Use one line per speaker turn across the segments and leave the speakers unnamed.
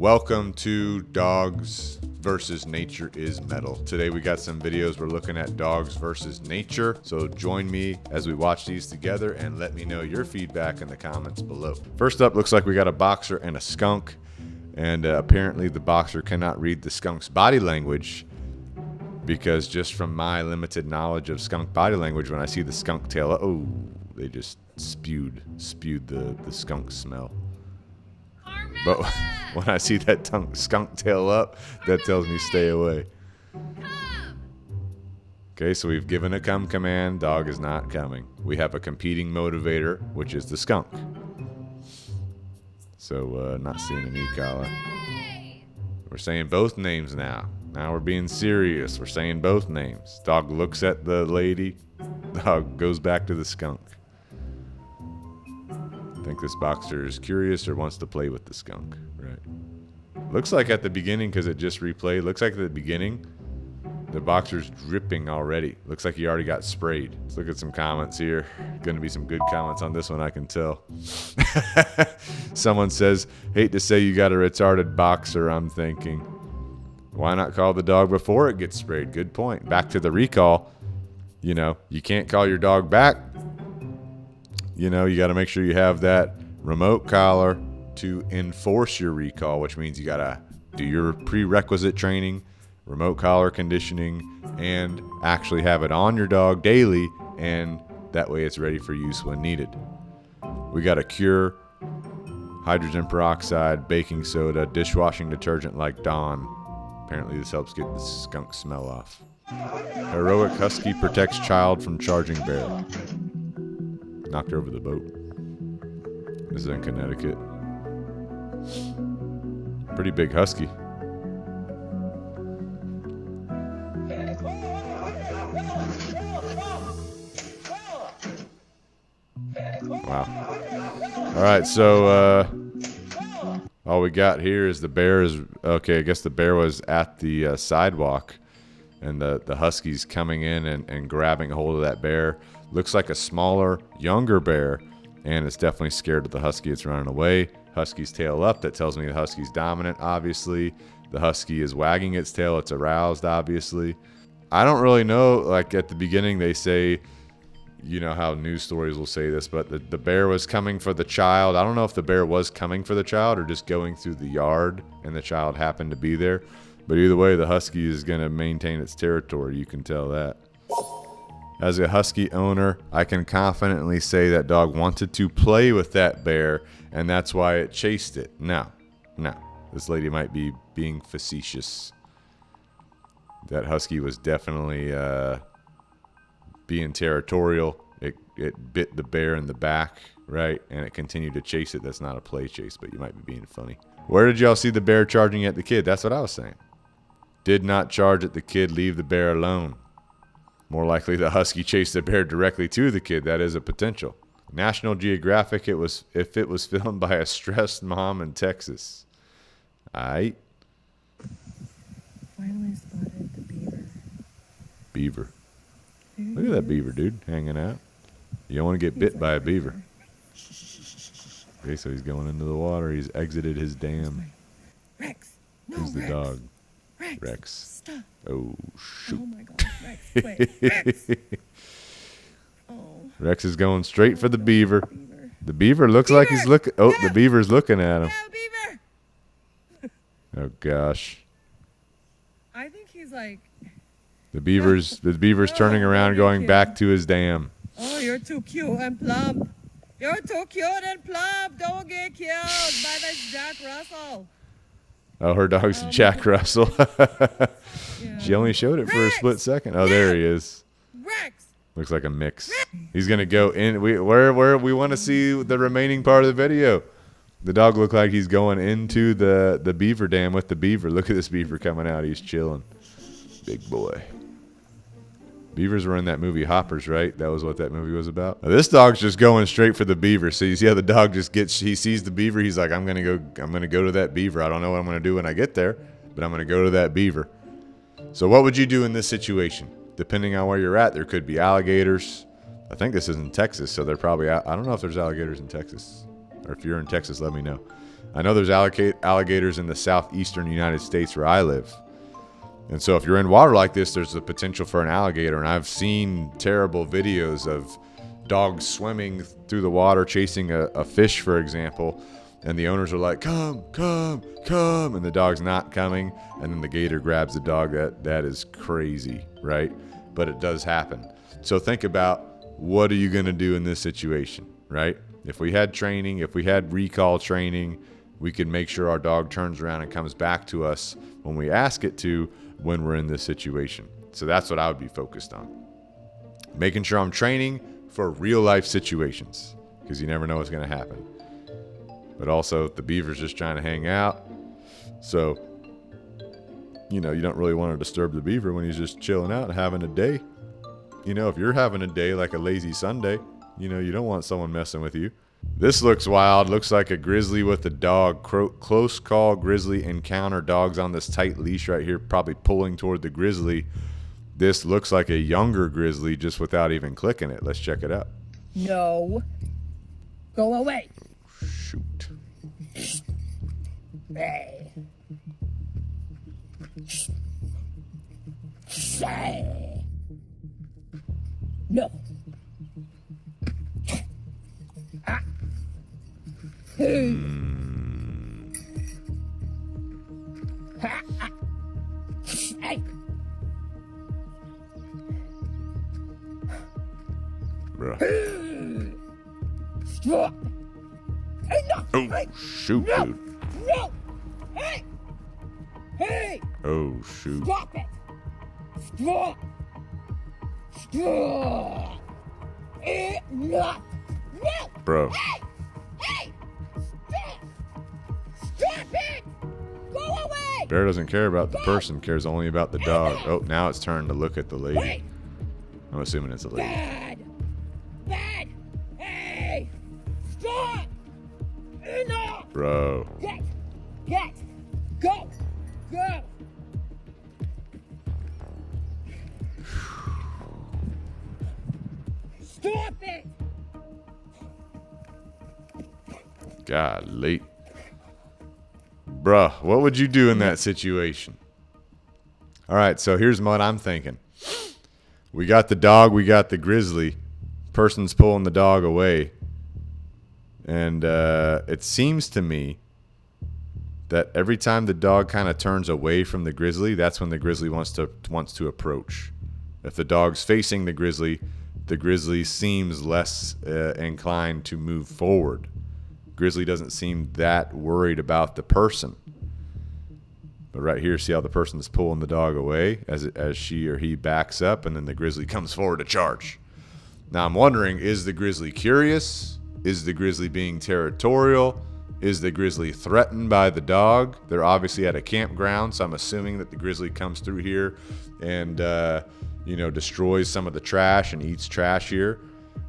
Welcome to Dogs versus Nature is Metal. Today we got some videos. We're looking at dogs versus nature. So join me as we watch these together and let me know your feedback in the comments below. First up, looks like we got a boxer and a skunk. And apparently the boxer cannot read the skunk's body language, because just from my limited knowledge of skunk body language, when I see the skunk tail, oh, they just spewed the skunk smell. But when I see that skunk tail up, that tells me stay away. Okay, so we've given a come command. Dog is not coming. We have a competing motivator, which is the skunk. So not seeing an e-collar. We're saying both names now. Now we're being serious. We're saying both names. Dog looks at the lady. Dog goes back to the skunk. I think this boxer is curious or wants to play with the skunk. Right. Looks like at the beginning, because it just replayed, looks like at the beginning, the boxer's dripping already. Looks like he already got sprayed. Let's look at some comments here. Going to be some good comments on this one, I can tell. Someone says, hate to say you got a retarded boxer. I'm thinking, why not call the dog before it gets sprayed? Good point. Back to the recall. You know, you can't call your dog back. You know, you got to make sure you have that remote collar to enforce your recall, which means you got to do your prerequisite training, remote collar conditioning, and actually have it on your dog daily, and that way it's ready for use when needed. We got a cure, hydrogen peroxide, baking soda, dishwashing detergent like Dawn. Apparently this helps get the skunk smell off. Heroic Husky protects child from charging bear. Knocked over the boat. This is in Connecticut. Pretty big husky. Wow. All right, so all we got here is the bear is okay. I guess the bear was at the sidewalk, and the husky's coming in and grabbing a hold of that bear. Looks like a smaller, younger bear, and it's definitely scared of the husky. It's running away. Husky's tail up. That tells me the husky's dominant, obviously. The husky is wagging its tail. It's aroused, obviously. I don't really know. Like at the beginning, they say, you know how news stories will say this, but the bear was coming for the child. I don't know if the bear was coming for the child or just going through the yard and the child happened to be there. But either way, the husky is going to maintain its territory. You can tell that. As a husky owner, I can confidently say that dog wanted to play with that bear, and that's why it chased it. No. This lady might be being facetious. That husky was definitely being territorial. It bit the bear in the back, right? And it continued to chase it. That's not a play chase, but you might be being funny. Where did y'all see the bear charging at the kid? That's what I was saying. Did not charge at the kid. Leave the bear alone. More likely the husky chased the bear directly to the kid. That is a potential. National Geographic, if it was filmed by a stressed mom in Texas. Aight.
Finally spotted the beaver.
Beaver. Look at that beaver, dude, hanging out. You don't want to get bit by a beaver. Okay, so he's going into the water. He's exited his dam.
Rex. No,
Who's the
Rex.
dog?
Rex. Stop.
Oh, shoot.
Oh my God, Rex. Wait, Rex. Oh.
Rex is going straight for the beaver. The beaver looks like he's looking. Oh, the beaver's looking at him.
Yeah, beaver.
Oh gosh.
I think he's like,
The beaver's turning around, going back to his dam.
oh, you're too cute and plump. You're too cute and plump. Don't get killed by this Jack Russell.
Oh, her dog's Jack Russell.
Yeah.
She only showed it for a
Rex!
split second. Oh, there he is.
Rex.
Looks like a mix. He's gonna go in. Where we want to see the remaining part of the video. The dog looked like he's going into the beaver dam with the beaver. Look at this beaver coming out. He's chilling. Big boy. Beavers were in that movie Hoppers, right? That was what that movie was about. Now, this dog's just going straight for the beaver. So you see how the dog just he sees the beaver. He's like, I'm gonna go to that beaver. I don't know what I'm gonna do when I get there, but I'm gonna go to that beaver. So what would you do in this situation? Depending on where you're at, there could be alligators. I think this is in Texas, so they're probably, I don't know if there's alligators in Texas. Or if you're in Texas, let me know. I know there's alligators in the southeastern United States where I live. And so if you're in water like this, there's the potential for an alligator. And I've seen terrible videos of dogs swimming through the water, chasing a fish, for example. And the owners are like, come, come, come. And the dog's not coming. And then the gator grabs the dog. That is crazy, right? But it does happen. So think about, what are you going to do in this situation, right? If we had training, if we had recall training, we could make sure our dog turns around and comes back to us when we ask it to, when we're in this situation. So that's what I would be focused on. Making sure I'm training for real life situations, because you never know what's going to happen. But also, the beaver's just trying to hang out. So, you don't really want to disturb the beaver when he's just chilling out and having a day. If you're having a day like a lazy Sunday, you don't want someone messing with you. This looks wild. Looks like a grizzly with a dog. Close call grizzly encounter. Dogs on this tight leash right here, probably pulling toward the grizzly. This looks like a younger grizzly just without even clicking it. Let's check it out.
No. Go away.
Shoot.
Hey. Say. No. Ah. Hey. Ha, ah. Hey.
Bruh.
Stop. Enough.
Oh,
Hey.
shoot,
No.
dude.
No. Hey. Hey.
Oh, shoot.
Stop it. Stop. Stop. Enough. No.
Bro.
Hey. Hey. Stop. Stop it. Go away.
Bear doesn't care about the person, cares only about the dog. Oh, now it's turned to look at the lady.
Wait.
I'm assuming it's a lady.
Bad. Bad. Hey. Stop. Enough.
Bro.
Get. Go. Go. Stop it.
Golly. Bruh, what would you do in that situation? All right, so here's what I'm thinking. We got the dog, we got the grizzly. Person's pulling the dog away. And it seems to me that every time the dog kind of turns away from the grizzly, that's when the grizzly wants to approach. If the dog's facing the grizzly seems less inclined to move forward. Grizzly doesn't seem that worried about the person. But right here, see how the person's pulling the dog away as she or he backs up, and then the grizzly comes forward to charge. Now I'm wondering, is the grizzly curious? Is the grizzly being territorial? Is the grizzly threatened by the dog? They're obviously at a campground, so I'm assuming that the grizzly comes through here and destroys some of the trash and eats trash here.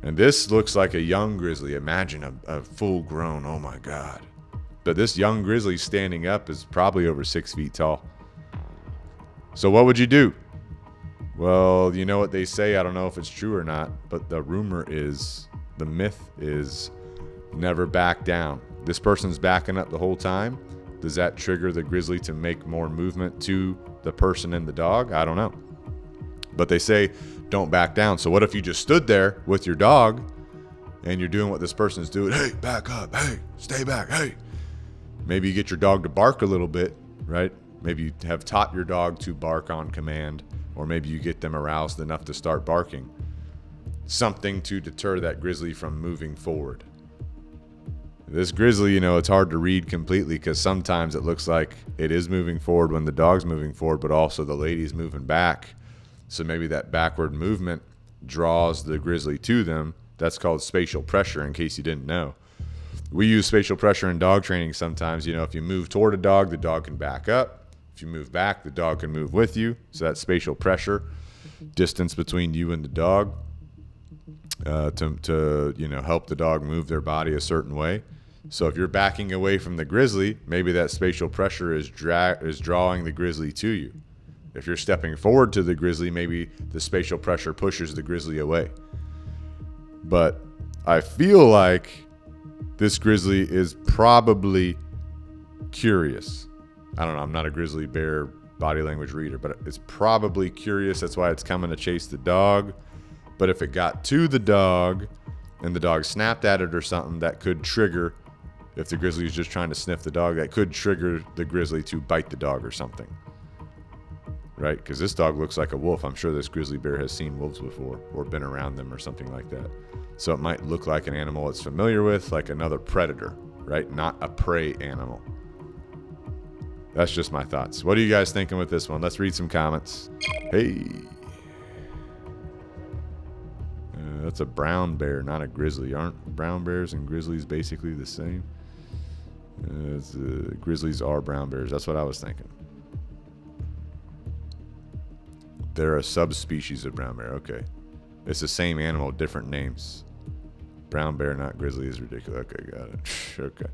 And this looks like a young grizzly. Imagine a full-grown, oh my God. But this young grizzly standing up is probably over 6 feet tall. So what would you do? Well, you know what they say. I don't know if it's true or not, but the myth is never back down. This person's backing up the whole time. Does that trigger the grizzly to make more movement to the person and the dog? I don't know. But they say don't back down. So what if you just stood there with your dog and you're doing what this person's doing? Hey, back up. Hey, stay back. Hey. Maybe you get your dog to bark a little bit, right? Maybe you have taught your dog to bark on command, or maybe you get them aroused enough to start barking. Something to deter that grizzly from moving forward. This grizzly, it's hard to read completely because sometimes it looks like it is moving forward when the dog's moving forward, but also the lady's moving back. So maybe that backward movement draws the grizzly to them. That's called spatial pressure, in case you didn't know. We use spatial pressure in dog training sometimes. If you move toward a dog, the dog can back up. If you move back, the dog can move with you. So that's spatial pressure, distance between you and the dog, to help the dog move their body a certain way. So if you're backing away from the grizzly, maybe that spatial pressure is drawing the grizzly to you. If you're stepping forward to the grizzly, maybe the spatial pressure pushes the grizzly away. But I feel like this grizzly is probably curious. I don't know. I'm not a grizzly bear body language reader, but it's probably curious. That's why it's coming to chase the dog. But if it got to the dog and the dog snapped at it or something, that could trigger, if the grizzly is just trying to sniff the dog, that could trigger the grizzly to bite the dog or something. Right? Because this dog looks like a wolf. I'm sure this grizzly bear has seen wolves before or been around them or something like that. So it might look like an animal it's familiar with, like another predator, right? Not a prey animal. That's just my thoughts. What are you guys thinking with this one? Let's read some comments. Hey. That's a brown bear, not a grizzly. Aren't brown bears and grizzlies basically the same? Grizzlies are brown bears. That's what I was thinking. They're a subspecies of brown bear. Okay. It's the same animal, different names. Brown bear, not grizzly, is ridiculous. Okay, got it. Okay.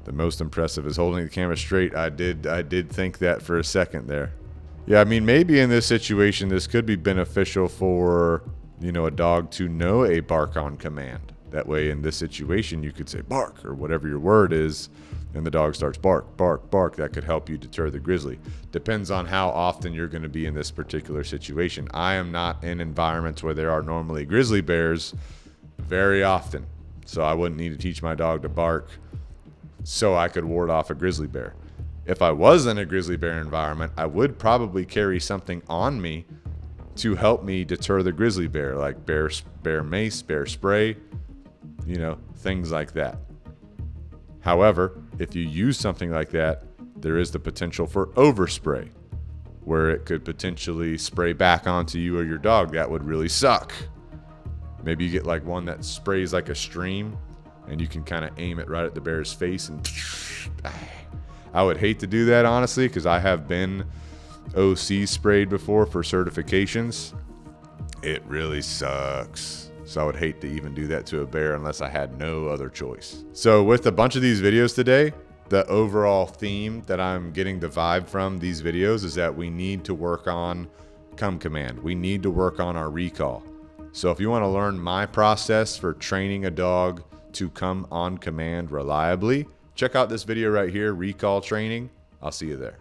The most impressive is holding the camera straight. I did think that for a second there. Yeah, I mean, maybe in this situation, this could be beneficial for, you know, a dog to know a bark on command. That way, in this situation, you could say bark or whatever your word is, and the dog starts bark, bark, bark. That could help you deter the grizzly. Depends on how often you're going to be in this particular situation. I am not in environments where there are normally grizzly bears very often, so I wouldn't need to teach my dog to bark so I could ward off a grizzly bear. If I was in a grizzly bear environment, I would probably carry something on me to help me deter the grizzly bear, like bear mace, bear spray, you know, things like that. However, if you use something like that, there is the potential for overspray, where it could potentially spray back onto you or your dog. That would really suck. Maybe you get like one that sprays like a stream, and you can kind of aim it right at the bear's face. And I would hate to do that, honestly, because I have been OC sprayed before for certifications. It really sucks. So I would hate to even do that to a bear unless I had no other choice. So with a bunch of these videos today, the overall theme that I'm getting the vibe from these videos is that we need to work on come command. We need to work on our recall. So if you want to learn my process for training a dog to come on command reliably, check out this video right here, recall training. I'll see you there.